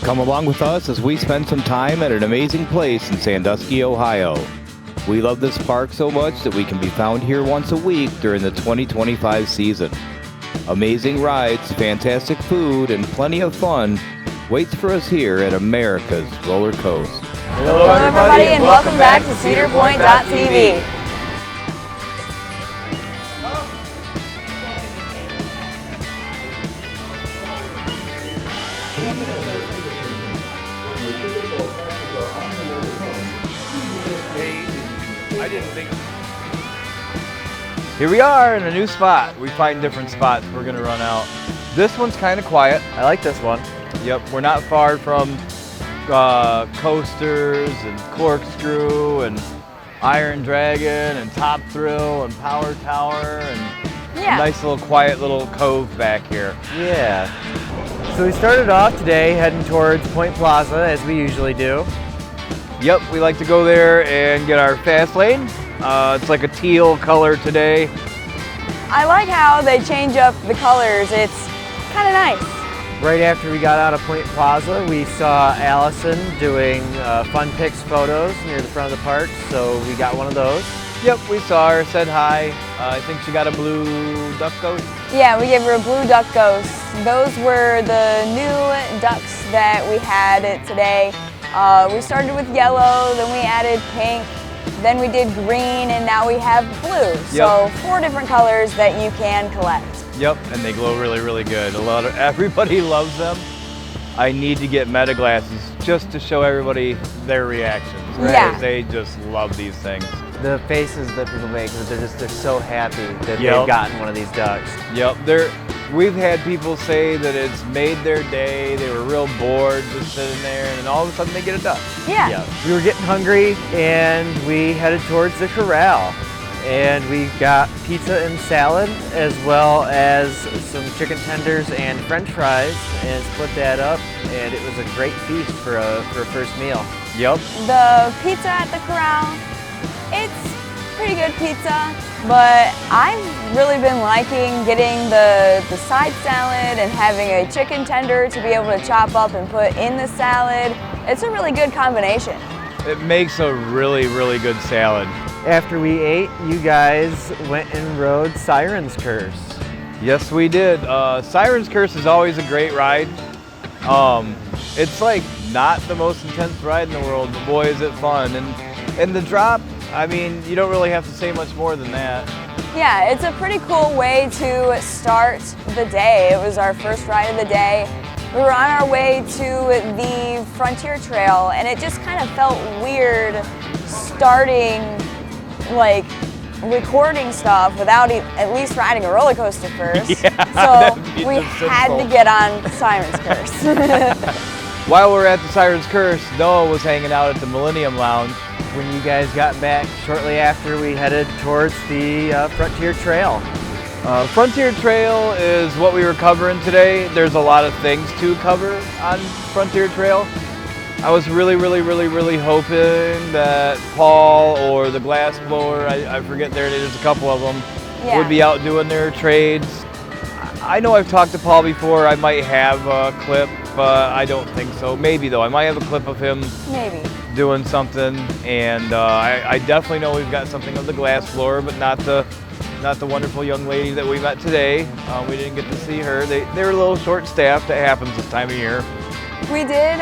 Come along with us as we spend some time at an amazing place in Sandusky, Ohio. We love this park so much that we can be found here once a week during the 2025 season. Amazing rides, fantastic food, and plenty of fun waits for us here at America's Roller Coast. Hello everybody, and welcome back to CedarPointDotTV. I didn't think. Here we are in a new spot. We find different spots. We're gonna run out. This one's kind of quiet. I like this one. Yep, we're not far from coasters and corkscrew and Iron Dragon and Top Thrill and Power Tower and a nice little quiet little cove back here. Yeah. So we started off today heading towards Point Plaza as we usually do. Yep, we like to go there and get our fast lane. It's like a teal color today. I like how they change up the colors. It's kind of nice. Right after we got out of Point Plaza, we saw Allison doing Fun Pics photos near the front of the park, so we got one of those. Yep, we saw her, said hi. I think she got a blue duck ghost. Yeah, we gave her a blue duck ghost. Those were the new ducks that we had today. We started with yellow, then we added pink, then we did green, and now we have blue. So 4 different colors that you can collect. Yep, and they glow really, really good. Everybody loves them. I need to get meta glasses just to show everybody their reactions. Right? Yeah. They just love these things. The faces that people make, they're so happy that they've gotten one of these ducks. Yep, we've had people say that it's made their day. They were real bored just sitting there, and then all of a sudden they get a duck. Yeah. We were getting hungry, and we headed towards the corral. And we got pizza and salad, as well as some chicken tenders and French fries, and split that up. And it was a great feast for a first meal. Yep. The pizza at the corral, it's pretty good pizza, but I've really been liking getting the side salad and having a chicken tender to be able to chop up and put in the salad. It's a really good combination. It makes a really, really good salad. After we ate, you guys went and rode Siren's Curse. Yes, we did. Siren's Curse is always a great ride. It's like not the most intense ride in the world, but boy is it fun. And the drop, I mean, you don't really have to say much more than that. Yeah, it's a pretty cool way to start the day. It was our first ride of the day. We were on our way to the Frontier Trail, and it just kind of felt weird starting like recording stuff without at least riding a roller coaster first. So we had to get on Siren's Curse. While we're at the Siren's Curse, Noah was hanging out at the Millennium Lounge. When you guys got back shortly after, we headed towards the Frontier Trail. Frontier Trail is what we were covering today. There's a lot of things to cover on Frontier Trail. I was really hoping that Paul or the glass blower, I forget there's a couple of them, would be out doing their trades. I know I've talked to Paul before. I might have a clip, but I don't think so. Maybe though, I might have a clip of him doing something. And I definitely know we've got something of the glass blower, but not the wonderful young lady that we met today. We didn't get to see her. They were a little short-staffed. That happens this time of year. We did.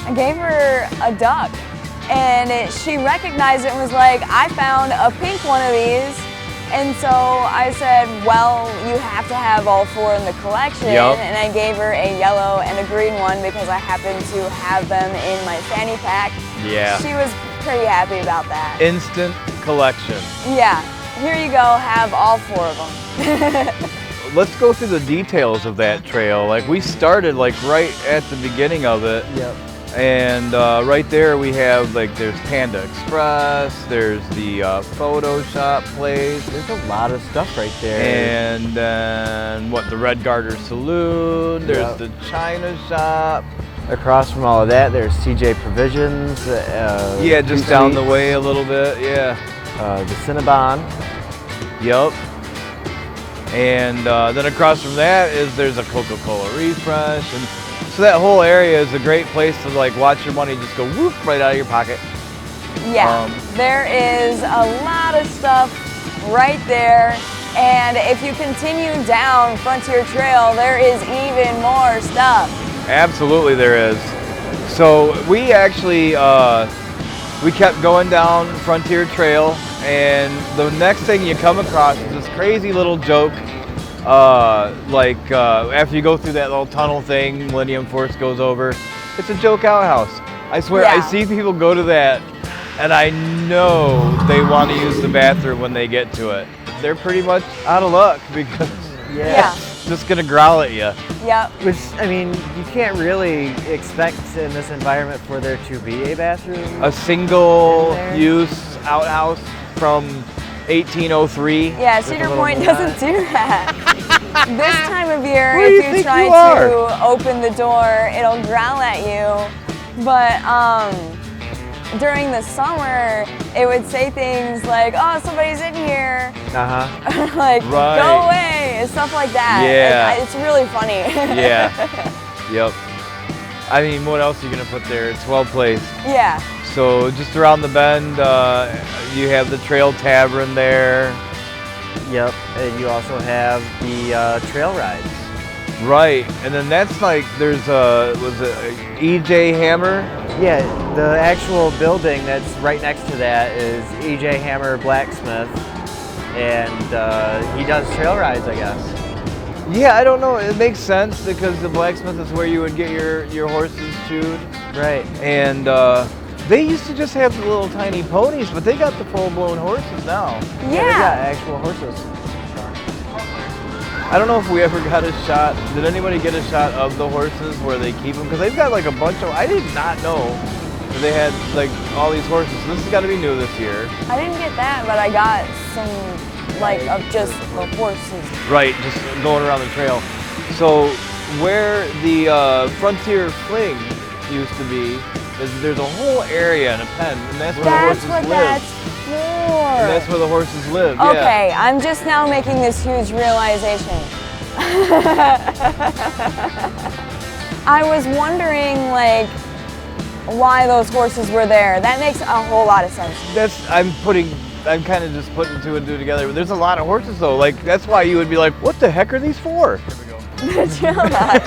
I gave her a duck, and she recognized it and was like, I found a pink one of these. And so I said, well, you have to have all 4 in the collection. And I gave her a yellow and a green one because I happen to have them in my fanny pack. Yeah. She was pretty happy about that. Instant collection. Yeah. Here you go, have all 4 of them. Let's go through the details of that trail. Like we started like right at the beginning of it. Yep. And right there we have there's Panda Express, there's the photo shop place. There's a lot of stuff right there. And then the Red Garter Saloon, there's the China shop. Across from all of that, there's CJ Provisions. Just down the way a little bit, the Cinnabon. Yep. And then across from that there's a Coca-Cola Refresh, So that whole area is a great place to like watch your money just go whoop right out of your pocket. Yeah, there is a lot of stuff right there. And if you continue down Frontier Trail, there is even more stuff. Absolutely there is. So we actually, we kept going down Frontier Trail, and the next thing you come across is this crazy little joke. After you go through that little tunnel thing, Millennium Force goes over, it's a joke outhouse. I swear, I see people go to that, and I know they want to use the bathroom when they get to it. They're pretty much out of luck because it's just gonna growl at you. Yep. Which, I mean, you can't really expect in this environment for there to be a bathroom. A single-use outhouse from 1803. Yeah, Cedar Point doesn't do that. This time of year, Who do you if you think try you are? to open the door, it'll growl at you. But during the summer, it would say things like, "Oh, somebody's in here," like "Go away," and stuff like that. Yeah, it's really funny. Yeah. Yep. I mean, what else are you gonna put there? It's well placed. Yeah. So just around the bend, you have the Trail Tavern there. Yep, and you also have the trail rides. Right, and then that's like there's was it EJ Hammer? Yeah, the actual building that's right next to that is EJ Hammer Blacksmith, and he does trail rides, I guess. Yeah, I don't know. It makes sense because the blacksmith is where you would get your horses shoed. Right. And they used to just have the little tiny ponies, but they got the full-blown horses now. Yeah, they got actual horses. I don't know if we ever got a shot. Did anybody get a shot of the horses where they keep them? Because they've got like a bunch of. I did not know that they had like all these horses. This has got to be new this year. I didn't get that, but I got some like of just the horses. Right, just going around the trail. So where the Frontier Fling used to be, there's a whole area in a pen, and that's where the horses live. That's for. And that's where the horses live. Okay, I'm just now making this huge realization. I was wondering, like, why those horses were there. That makes a whole lot of sense. I'm kind of just putting two and two together. There's a lot of horses though. Like that's why you would be like, what the heck are these for? Here we go. Chill out.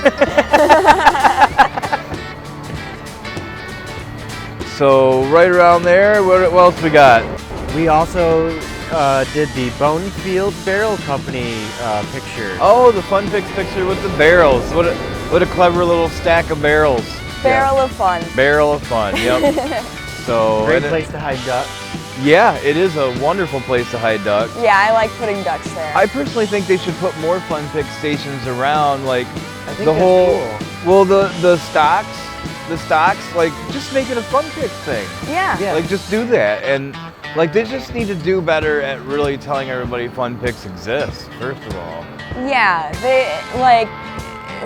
So right around there, what else we got? We also did the Bonefield Barrel Company picture. Oh, the Fun Picks picture with the barrels. What a clever little stack of barrels. Barrel of fun. Barrel of fun. Yep. So great place to hide duck. Yeah, it is a wonderful place to hide duck. Yeah, I like putting ducks there. I personally think they should put more Fun Pick stations around, like I think the whole. Cool. Well, the stocks, like just make it a Fun Pick thing. Yeah. Like just do that, and like they just need to do better at really telling everybody Fun Picks exist. First of all. Yeah, they like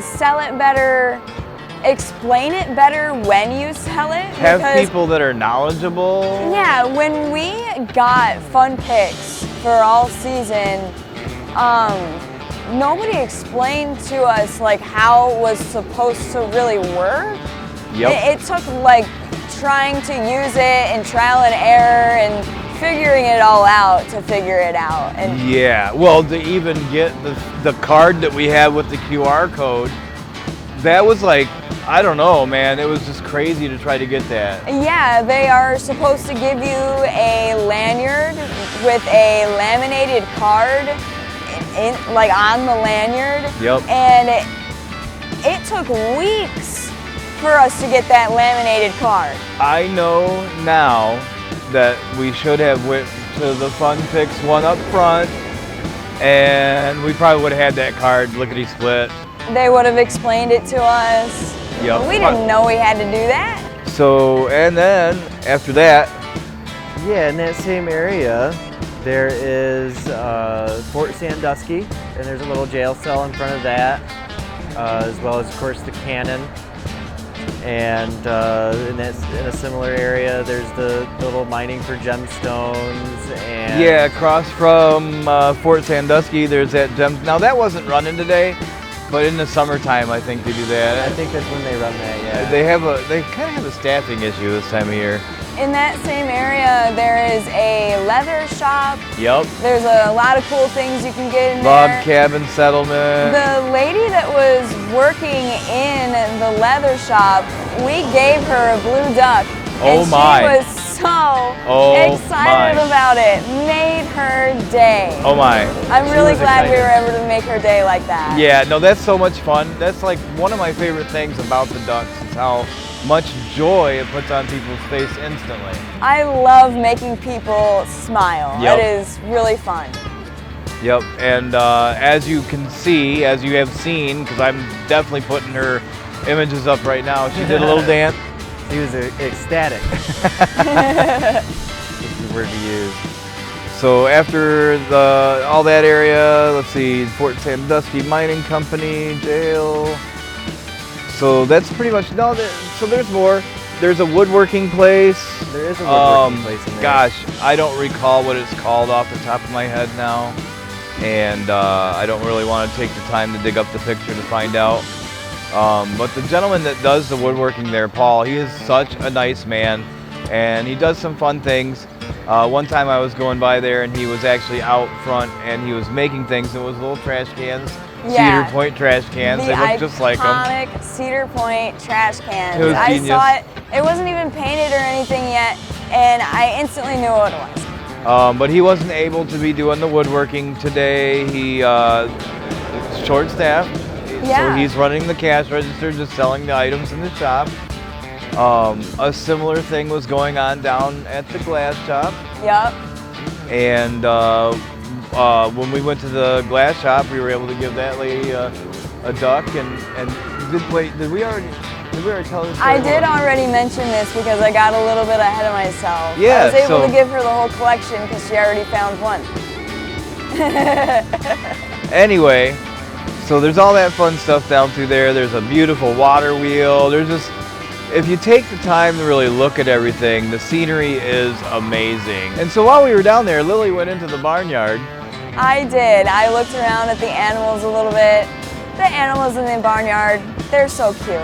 sell it better. Explain it better when you sell it. Have people that are knowledgeable. Yeah, when we got Fun Picks for all season, nobody explained to us like how it was supposed to really work. Yep. It took like trying to use it and trial and error and figuring it all out to figure it out. And yeah, well, to even get the card that we had with the QR code, that was like, I don't know, man. It was just crazy to try to get that. yeah, they are supposed to give you a lanyard with a laminated card like on the lanyard. Yep. And it took weeks for us to get that laminated card. I know now that we should have went to the Fun Picks one up front, and we probably would have had that card lickety split. They would have explained it to us. Yep. We didn't know we had to do that. So, and then after that, yeah, in that same area, there is Fort Sandusky, and there's a little jail cell in front of that, as well as, of course, the cannon. And in a similar area, there's the little mining for gemstones. And yeah, across from Fort Sandusky, there's that gem. Now that wasn't running today, But in the summertime, I think they do I that. think that's when they run that, yeah. They kind of have a staffing issue this time of year. In that same area, there is a leather shop. Yep. There's a lot of cool things you can get in Log there. cabin settlement. The lady that was working in the leather shop, we gave her a blue duck. Oh and my. she was so excited my. about it. Made her day. Oh my. I'm really was glad we excited. were able to make her day like that. Yeah, no, that's so much fun. That's like one of my favorite things about the ducks is how much joy it puts on people's face instantly. I love making people smile. Yep. It is really fun. Yep, and as you can see, as you have seen, because I'm definitely putting her images up right now, she did a little dance. He was ecstatic. That's the word to use. So after all that area, let's see, Fort Sandusky Mining Company, jail. So that's pretty much, so there's more. There's a woodworking place. There is a woodworking place in there. Gosh, I don't recall what it's called off the top of my head now. And I don't really want to take the time to dig up the picture to find out. But the gentleman that does the woodworking there, Paul, he is such a nice man. And he does some fun things. One time I was going by there and he was actually out front and he was making things. It was little trash cans. Yeah. Cedar Point trash cans. The They look just like them. iconic Cedar Point trash cans. It was I genius. saw it. It wasn't even painted or anything yet, and I instantly knew what it was. But he wasn't able to be doing the woodworking today. He short-staffed, so Yeah. he's running the cash register, just selling the items in the shop. A similar thing was going on down at the glass shop, Yup. and when we went to the glass shop, we were able to give that lady a duck. And did we already tell this story? I did already mention this because I got a little bit ahead of myself. Yeah, I was able so- to give her the whole collection because she already found one. Anyway, so there's all that fun stuff down through there. There's a beautiful water wheel. There's just, if you take the time to really look at everything, the scenery is amazing. And so while we were down there, Lily went into the barnyard. I did. I looked around at the animals a little bit. The animals in the barnyard, they're so cute.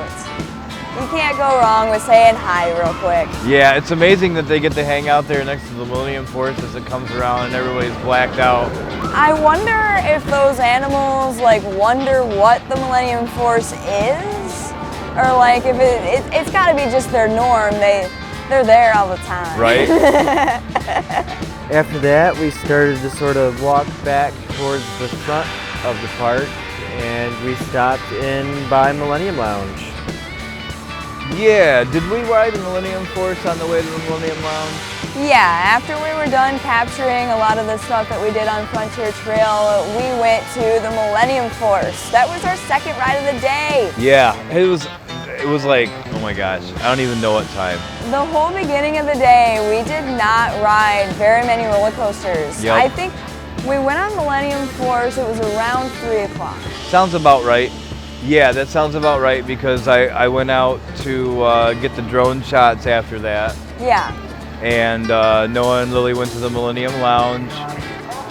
You can't go wrong with saying hi real quick. Yeah, it's amazing that they get to hang out there next to the Millennium Force as it comes around and everybody's blacked out. I wonder if those animals wonder what the Millennium Force is, or if it's got to be just their norm. They're there all the time. Right? After that, we started to sort of walk back towards the front of the park, and we stopped in by Millennium Lounge. Yeah, did we ride the Millennium Force on the way to the Millennium Lounge? Yeah, after we were done capturing a lot of the stuff that we did on Frontier Trail, we went to the Millennium Force. That was our second ride of the day. Yeah, it was like, oh my gosh, I don't even know what time. The whole beginning of the day, we did not ride very many roller coasters. Yep. I think we went on Millennium Force, it was around 3 o'clock. Sounds about right. Yeah, that sounds about right because I went out to get the drone shots after that. Yeah. And Noah and Lily went to the Millennium Lounge.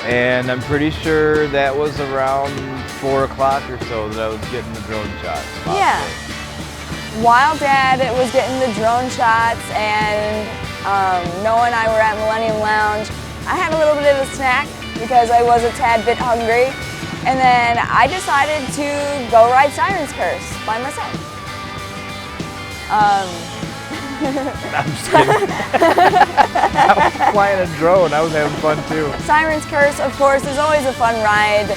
And I'm pretty sure that was around 4 o'clock or so that I was getting the drone shots. possibly. Yeah. While Dad was getting the drone shots and Noah and I were at Millennium Lounge, I had a little bit of a snack because I was a tad bit hungry. And then I decided to go ride Siren's Curse by myself. I'm just kidding. I was flying a drone. I was having fun too. Siren's Curse, of course, is always a fun ride.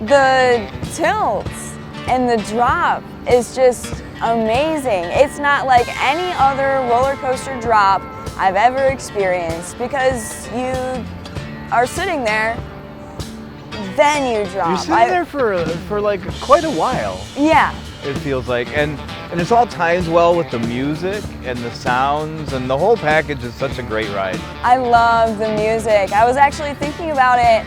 The tilts and the drop is just amazing. It's not like any other roller coaster drop I've ever experienced because you are sitting there, then you drop. You're sitting there for like quite a while. Yeah. It feels like, and it's all times well with the music and the sounds, and the whole package is such a great ride. I love the music. I was actually thinking about it.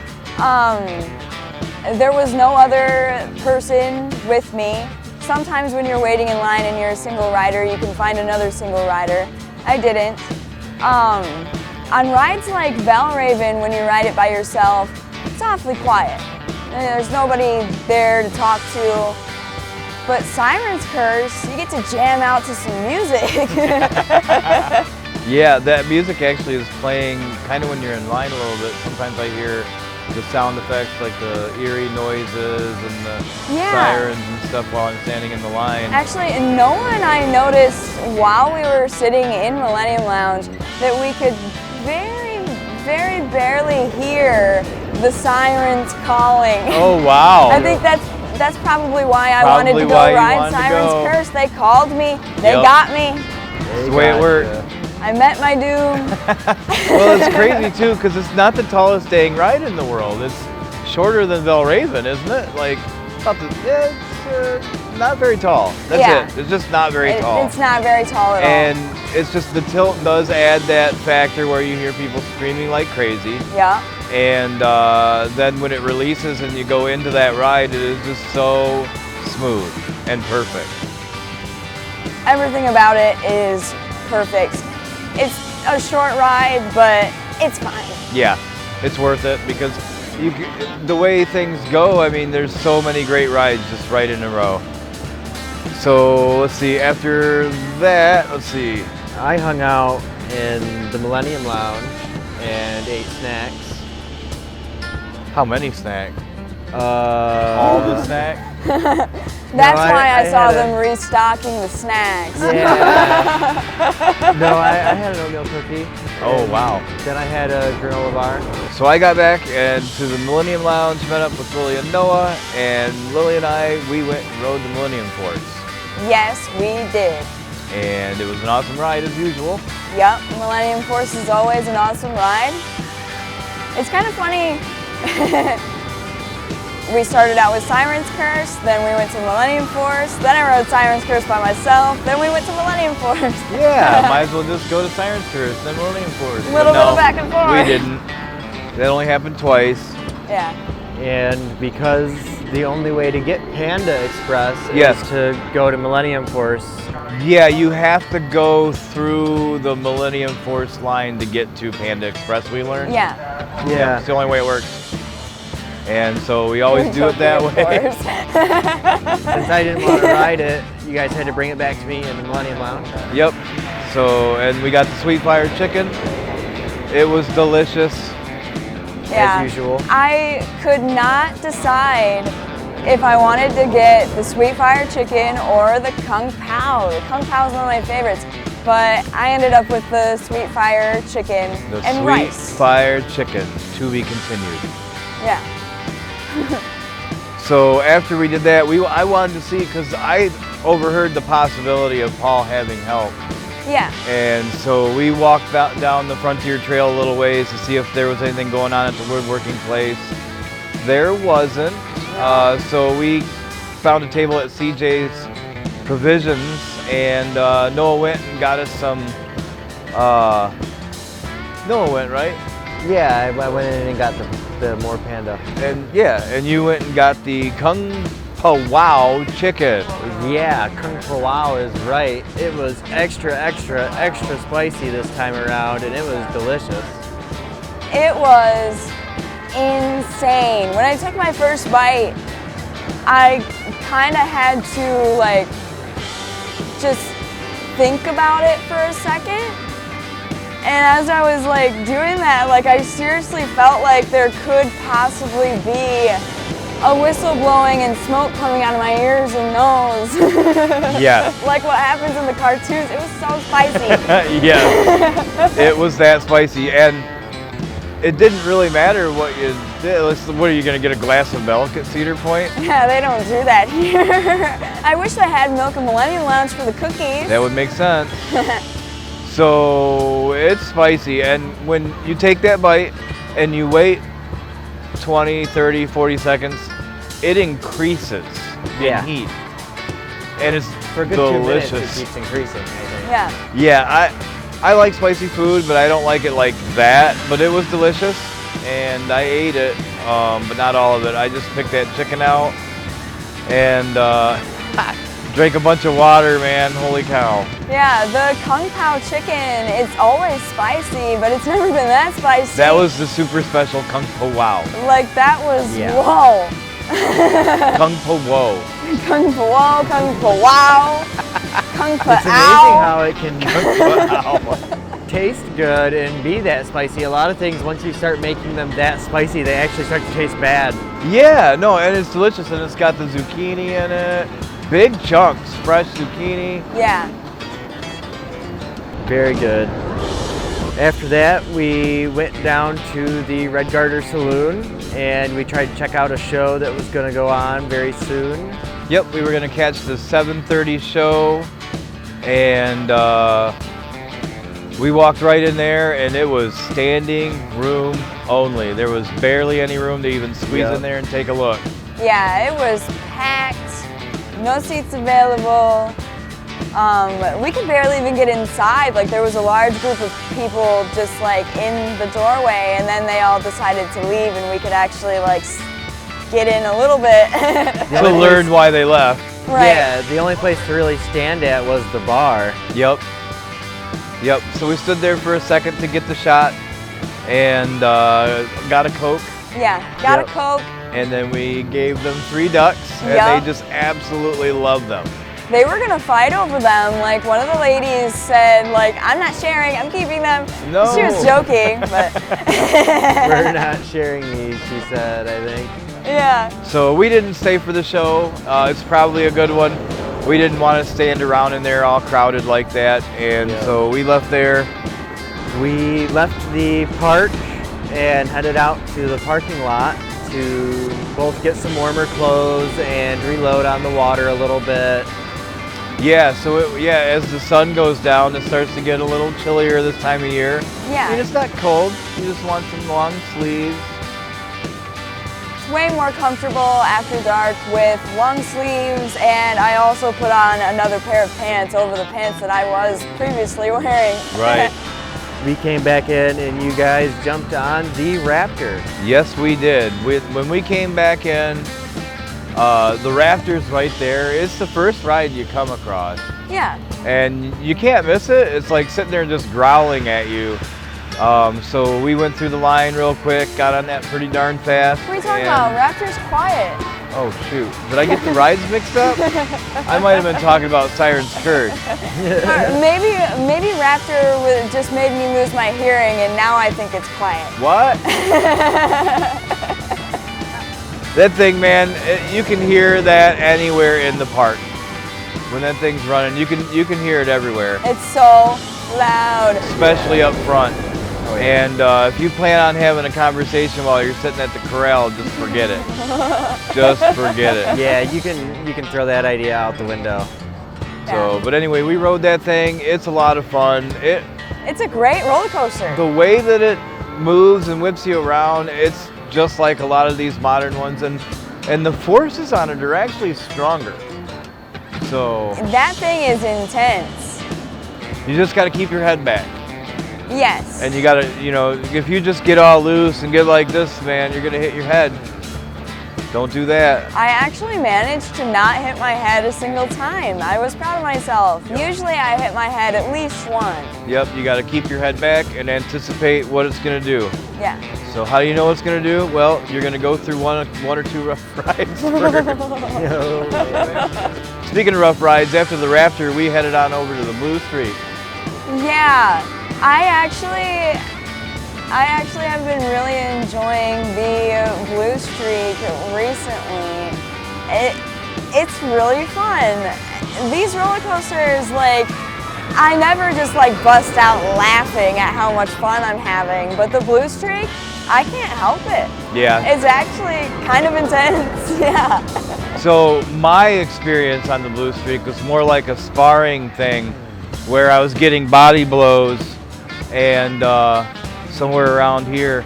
There was no other person with me. Sometimes when you're waiting in line and you're a single rider, you can find another single rider. I didn't. On rides like Valraven, when you ride it by yourself, it's awfully quiet. There's nobody there to talk to. But Siren's Curse, you get to jam out to some music. Yeah, that music actually is playing kind of when you're in line a little bit. Sometimes I hear the sound effects, like the eerie noises and the sirens and stuff while I'm standing in the line. Actually, Noah and I noticed while we were sitting in Millennium Lounge that we could very, very barely hear the sirens calling. Oh, wow. I think that's probably why I wanted to go ride Siren's Curse. They called me, they got me. That's the way it works. I met my doom. Well, it's crazy too, because it's not the tallest dang ride in the world. It's shorter than Valraven, isn't it? Like, it's not very tall. That's it. It's just not very tall. It's not very tall at all. And it's just the tilt does add that factor where you hear people screaming like crazy. Yeah. And then when it releases and you go into that ride, it is just so smooth and perfect. Everything about it is perfect. It's a short ride, but it's fine. Yeah, it's worth it because the way things go, I mean, there's so many great rides just right in a row. So let's see, after that, I hung out in the Millennium Lounge and ate snacks. How many snacks? All the snacks? That's why I saw them restocking the snacks. Yeah. No, I had an oatmeal cookie. Oh, wow. Then I had a granola bar. So I got back and to the Millennium Lounge, met up with Lily and Noah, and Lily and I, we went and rode the Millennium Force. Yes, we did. And it was an awesome ride as usual. Yep, Millennium Force is always an awesome ride. It's kind of funny. We started out with Siren's Curse, then we went to Millennium Force, then I rode Siren's Curse by myself, then we went to Millennium Force. Yeah, might as well just go to Siren's Curse, then Millennium Force. Little bit of back and forth. We didn't. That only happened twice. Yeah. And because the only way to get Panda Express is to go to Millennium Force. Yeah, you have to go through the Millennium Force line to get to Panda Express, we learned. Yeah. Yeah. It's the only way it works. And so we always do it that way. Since I didn't want to ride it, you guys had to bring it back to me in the Millennium Lounge. Yep. So, and we got the sweet fire chicken. It was delicious. Yeah. As usual. I could not decide if I wanted to get the sweet fire chicken or the Kung Pao. The Kung Pao is one of my favorites, but I ended up with the sweet fire chicken and rice. The sweet fire chicken, to be continued. Yeah. So after we did that, I wanted to see, because I overheard the possibility of Paul having help. Yeah. And so we walked down the Frontier Trail a little ways to see if there was anything going on at the woodworking place. There wasn't. So we found a table at CJ's Provisions, and Noah went and got us some. Noah went, right? Yeah, I went in and got the more Panda. And you went and got the Kung Pao chicken. Yeah, Kung Pao is right. It was extra, extra, extra spicy this time around, and it was delicious. It was insane. When I took my first bite, I kind of had to like just think about it for a second. And as I was like doing that, like I seriously felt like there could possibly be a whistle blowing and smoke coming out of my ears and nose. Yeah. Like what happens in the cartoons. It was so spicy. Yeah. It was that spicy, and it didn't really matter what you did. What are you gonna get, a glass of milk at Cedar Point? Yeah, they don't do that here. I wish I had milk in Millennium Lounge for the cookies. That would make sense. So it's spicy, and when you take that bite and you wait 20, 30, 40 seconds, it increases in heat. And it's For a good delicious. 2 minutes, it keeps increasing, I think. Yeah. Yeah, I like spicy food, but I don't like it like that. But it was delicious, and I ate it, but not all of it. I just picked that chicken out, and Drank a bunch of water, man. Holy cow. Yeah, the Kung Pao chicken, it's always spicy, but it's never been that spicy. That was the super special Kung Po Wow. Like, that was, Yeah. whoa. Kung Po Wow. Kung Po Wow, Kung Po Wow, Kung Po It's amazing how it can taste good and be that spicy. A lot of things, once you start making them that spicy, they actually start to taste bad. Yeah, no, and it's delicious, and it's got the zucchini in it. Big chunks, fresh zucchini. Yeah. Very good. After that, we went down to the Red Garter Saloon and we tried to check out a show that was going to go on very soon. Yep, we were gonna catch the 7:30 show, and we walked right in there, and it was standing room only. There was barely any room to even squeeze in there and take a look. Yeah, it was packed, no seats available. We could barely even get inside. Like, there was a large group of people just like in the doorway, and then they all decided to leave, and we could actually like get in a little bit. To learn why they left. Right. Yeah, the only place to really stand at was the bar. Yep. Yep. So we stood there for a second to get the shot, and got a Coke, Yeah, got Yep. a Coke. and then we gave them 3 ducks, and Yep. they just absolutely loved them. They were gonna fight over them. Like, one of the ladies said, like, I'm not sharing, I'm keeping them. No. She was joking, but We're not sharing these, she said, I think. yeah. So we didn't stay for the show. It's probably a good one. We didn't want to stand around in there all crowded like that, and so we left there. We left the park and headed out to the parking lot to both get some warmer clothes and reload on the water a little bit. Yeah, so as the sun goes down, it starts to get a little chillier this time of year. Yeah. I mean, it's not cold. You just want some long sleeves. It's way more comfortable after dark with long sleeves, and I also put on another pair of pants over the pants that I was previously wearing. Right. We came back in and you guys jumped on the Raptor. Yes, we did. When we came back in, the Raptor's right there. It's the first ride you come across, Yeah. and you can't miss it. It's like sitting there just growling at you. So we went through the line real quick, got on that pretty darn fast. What are you talking and- about? Raptor's quiet. Oh shoot, did I get the rides mixed up? I might have been talking about Siren's Curse. Maybe Raptor just made me lose my hearing, and now I think it's quiet. What? That thing, man, you can hear that anywhere in the park. When that thing's running, you can hear it everywhere, It's so loud. especially up front. Oh, yeah. And if you plan on having a conversation while you're sitting at the corral, just forget it. Just forget it. Yeah, you can throw that idea out the window. So, but anyway, we rode that thing. It's a lot of fun. It's a great roller coaster. The way that it moves and whips you around, it's just like a lot of these modern ones, and the forces on it are actually stronger. So That thing is intense. you just got to keep your head back, Yes. and you got to, if you just get all loose and get like this, man, you're gonna hit your head. Don't do that. I actually managed to not hit my head a single time. I was proud of myself. Usually I hit my head at least once. Yep, you got to keep your head back and anticipate what it's gonna do. Yeah. So how do you know what it's gonna do? Well, you're gonna go through one or two rough rides first. Speaking of rough rides, after the Raptor, we headed on over to the Blue Streak. Yeah. I actually have been really enjoying the Blue Streak recently. It's really fun. These roller coasters, like, I never just like bust out laughing at how much fun I'm having, but the Blue Streak, I can't help it. Yeah. It's actually kind of intense, yeah. So my experience on the Blue Streak was more like a sparring thing, where I was getting body blows and somewhere around here,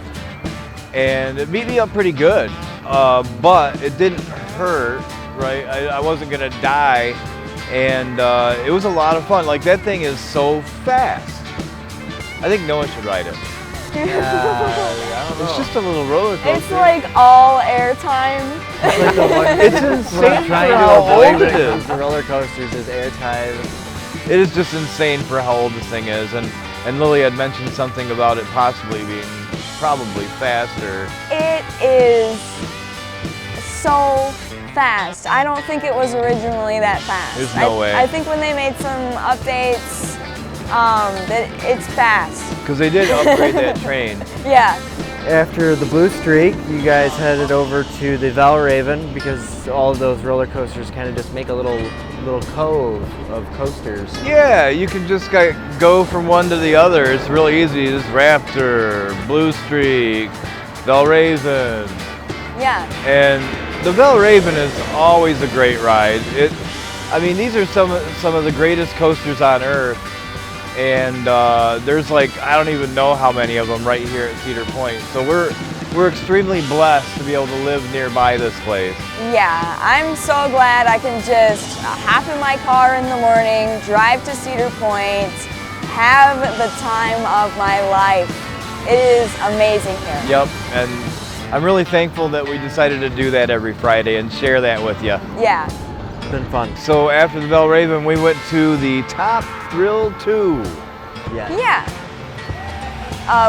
and it beat me up pretty good, but it didn't hurt, right? I wasn't gonna die, and it was a lot of fun. Like, that thing is so fast. I think no one should ride it. I don't know. It's just a little roller coaster. It's like all airtime. Like the one It's what insane I'm for trying how to avoid old when it it is. comes to roller coasters is airtime. It is just insane for how old this thing is, and Lily had mentioned something about it possibly being probably faster. It is so fast. I don't think it was originally that fast. There's no way. I think when they made some updates, that it's fast. Because they did upgrade that train. Yeah. After the Blue Streak, you guys headed over to the Valraven because all of those roller coasters kind of just make a little cove of coasters. Yeah, you can just go from one to the other. It's really easy. Just Raptor, Blue Streak, Valraven. Yeah. And the Valraven is always a great ride. I mean, these are some of the greatest coasters on Earth. And there's like, I don't even know how many of them right here at Cedar Point. So we're extremely blessed to be able to live nearby this place. Yeah, I'm so glad I can just hop in my car in the morning, drive to Cedar Point, have the time of my life. It is amazing here. Yep, and I'm really thankful that we decided to do that every Friday and share that with you. Yeah. It's been fun. So after the Valraven, we went to the Top Thrill 2. Yeah. Yeah.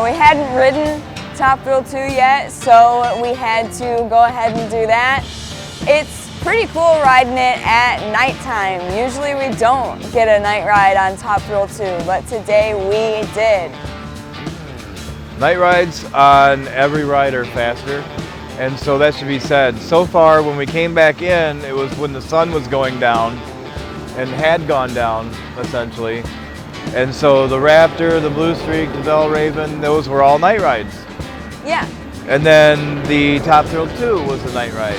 We hadn't ridden Top Thrill 2 yet, so we had to go ahead and do that. It's pretty cool riding it at nighttime. Usually we don't get a night ride on Top Thrill 2, but today we did. Night rides on every ride are faster, and so that should be said. So far, when we came back in, it was when the sun was going down, and had gone down, essentially. And so the Raptor, the Blue Streak, the Valraven, those were all night rides. Yeah. And then the Top Thrill 2 was the night ride.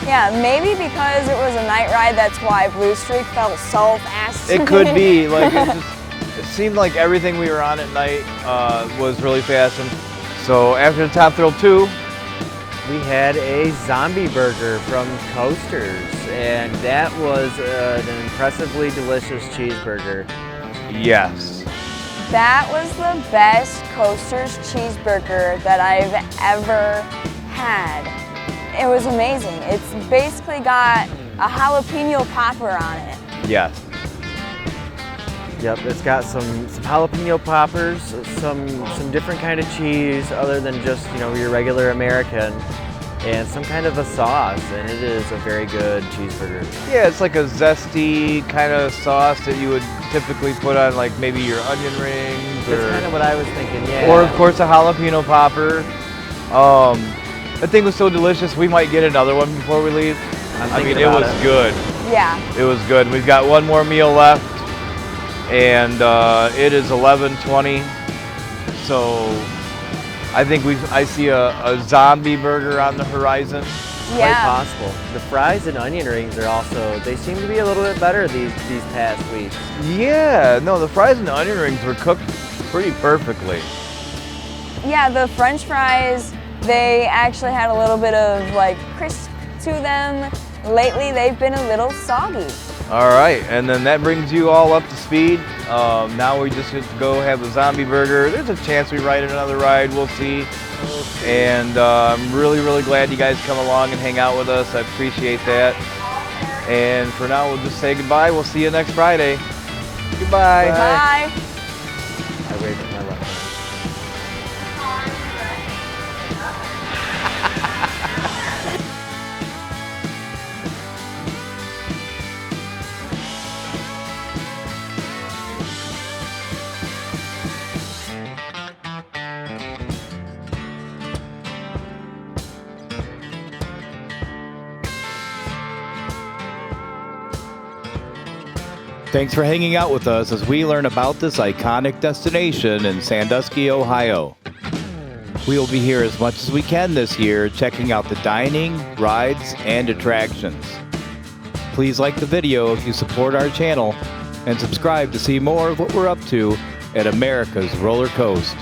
Yeah, maybe because it was a night ride, that's why Blue Streak felt so fast. It could be, like, it seemed like everything we were on at night was really fast. And so after the Top Thrill 2, we had a zombie burger from Coasters, and that was an impressively delicious cheeseburger. yes. That was the best Coasters cheeseburger that I've ever had. It was amazing. It's basically got a jalapeno popper on it. Yes. Yep, it's got some jalapeno poppers, some different kind of cheese other than just, you know, your regular American, and some kind of a sauce, and it is a very good cheeseburger. Yeah, it's like a zesty kind of sauce that you would typically put on like maybe your onion rings. That's kind of what I was thinking, yeah. Or of course a jalapeno popper. That thing was so delicious, we might get another one before we leave. I mean, it was good. Yeah. It was good. We've got one more meal left, and it is 11:20. So I think I see a zombie burger on the horizon. Quite Yeah. possible. The fries and onion rings are also, they seem to be a little bit better these past weeks. Yeah, no, the fries and the onion rings were cooked pretty perfectly. Yeah, the French fries, they actually had a little bit of like crisp to them. Lately, they've been a little soggy. All right, and then that brings you all up to speed. Now we just get to go have a zombie burger. There's a chance we ride another ride, we'll see. And I'm really, really glad you guys come along and hang out with us. I appreciate that. And for now, we'll just say goodbye. We'll see you next Friday. Goodbye. Bye. I waved at my left hand. Thanks for hanging out with us as we learn about this iconic destination in Sandusky, Ohio. We will be here as much as we can this year, checking out the dining, rides, and attractions. Please like the video if you support our channel, and subscribe to see more of what we're up to at America's Roller Coast.